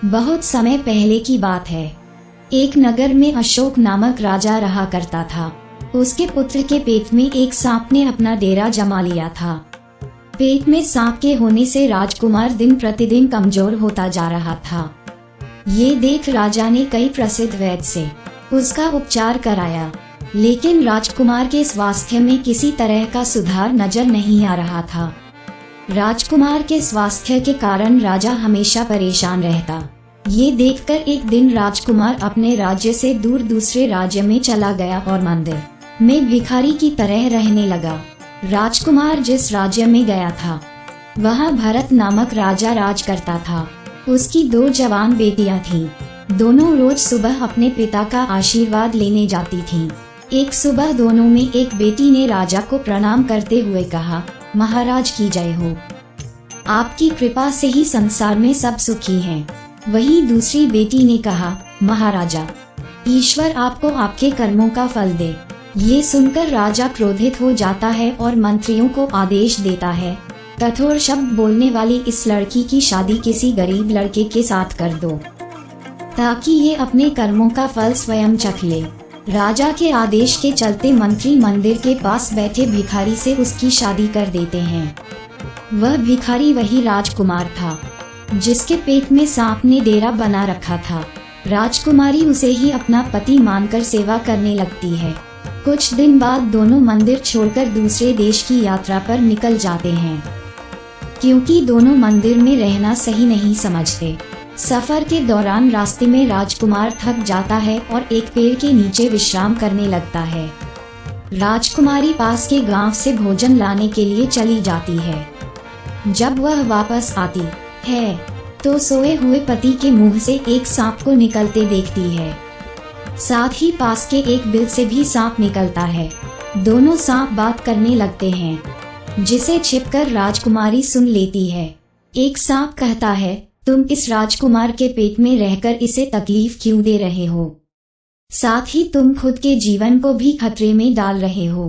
बहुत समय पहले की बात है। एक नगर में अशोक नामक राजा रहा करता था। उसके पुत्र के पेट में एक सांप ने अपना डेरा जमा लिया था। पेट में सांप के होने से राजकुमार दिन प्रतिदिन कमजोर होता जा रहा था। ये देख राजा ने कई प्रसिद्ध वैद्य से उसका उपचार कराया, लेकिन राजकुमार के स्वास्थ्य में किसी तरह का सुधार नजर नहीं आ रहा था। राजकुमार के स्वास्थ्य के कारण राजा हमेशा परेशान रहता। ये देखकर एक दिन राजकुमार अपने राज्य से दूर दूसरे राज्य में चला गया और मंदिर में भिखारी की तरह रहने लगा। राजकुमार जिस राज्य में गया था वहाँ भरत नामक राजा राज करता था। उसकी 2 जवान बेटियां थीं। दोनों रोज सुबह अपने पिता का आशीर्वाद लेने जाती थीं। एक सुबह दोनों में एक बेटी ने राजा को प्रणाम करते हुए कहा, महाराज की जय हो, आपकी कृपा से ही संसार में सब सुखी हैं। वहीं दूसरी बेटी ने कहा, महाराजा, ईश्वर आपको आपके कर्मों का फल दे। ये सुनकर राजा क्रोधित हो जाता है और मंत्रियों को आदेश देता है, कठोर शब्द बोलने वाली इस लड़की की शादी किसी गरीब लड़के के साथ कर दो, ताकि ये अपने कर्मों का फल स्वयं चख ले। राजा के आदेश के चलते मंत्री मंदिर के पास बैठे भिखारी से उसकी शादी कर देते हैं। वह भिखारी वही राजकुमार था जिसके पेट में सांप ने डेरा बना रखा था। राजकुमारी उसे ही अपना पति मानकर सेवा करने लगती है। कुछ दिन बाद दोनों मंदिर छोड़कर दूसरे देश की यात्रा पर निकल जाते हैं, क्योंकि दोनों मंदिर में रहना सही नहीं समझते। सफर के दौरान रास्ते में राजकुमार थक जाता है और एक पेड़ के नीचे विश्राम करने लगता है। राजकुमारी पास के गांव से भोजन लाने के लिए चली जाती है। जब वह वापस आती है तो सोए हुए पति के मुंह से एक सांप को निकलते देखती है। साथ ही पास के एक बिल से भी सांप निकलता है। दोनों सांप बात करने लगते हैं, जिसे छिपकर राजकुमारी सुन लेती है। एक सांप कहता है, तुम इस राजकुमार के पेट में रहकर इसे तकलीफ क्यों दे रहे हो? साथ ही तुम खुद के जीवन को भी खतरे में डाल रहे हो।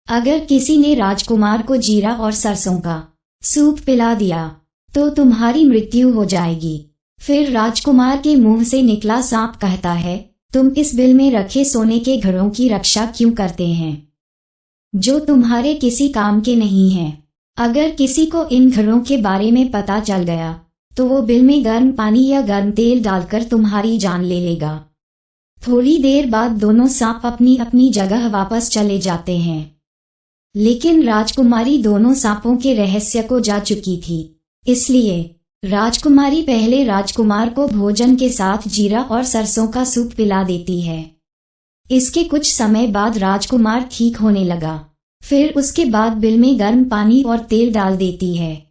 अगर किसी ने राजकुमार को जीरा और सरसों का सूप पिला दिया तो तुम्हारी मृत्यु हो जाएगी। फिर राजकुमार के मुंह से निकला सांप कहता है, तुम इस बिल में रखे सोने के घड़ों की रक्षा क्यों करते हैं, जो तुम्हारे किसी काम के नहीं हैं? अगर किसी को इन घड़ों के बारे में पता चल गया तो वो बिल में गर्म पानी या गर्म तेल डालकर तुम्हारी जान ले लेगा। थोड़ी देर बाद दोनों सांप अपनी अपनी जगह वापस चले जाते हैं, लेकिन राजकुमारी दोनों सांपों के रहस्य को जा चुकी थी। इसलिए राजकुमारी पहले राजकुमार को भोजन के साथ जीरा और सरसों का सूप पिला देती है। इसके कुछ समय बाद राजकुमार ठीक होने लगा। फिर उसके बाद बिल में गर्म पानी और तेल डाल देती है,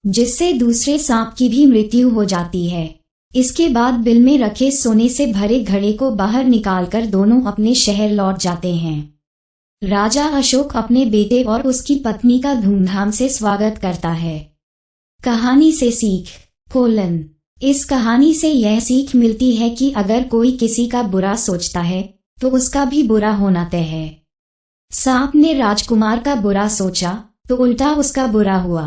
जिससे दूसरे सांप की भी मृत्यु हो जाती है। इसके बाद बिल में रखे सोने से भरे घड़े को बाहर निकालकर दोनों अपने शहर लौट जाते हैं। राजा अशोक अपने बेटे और उसकी पत्नी का धूमधाम से स्वागत करता है। कहानी से सीख इस कहानी से यह सीख मिलती है कि अगर कोई किसी का बुरा सोचता है तो उसका भी बुरा होना तय है। सांप ने राजकुमार का बुरा सोचा तो उल्टा उसका बुरा हुआ।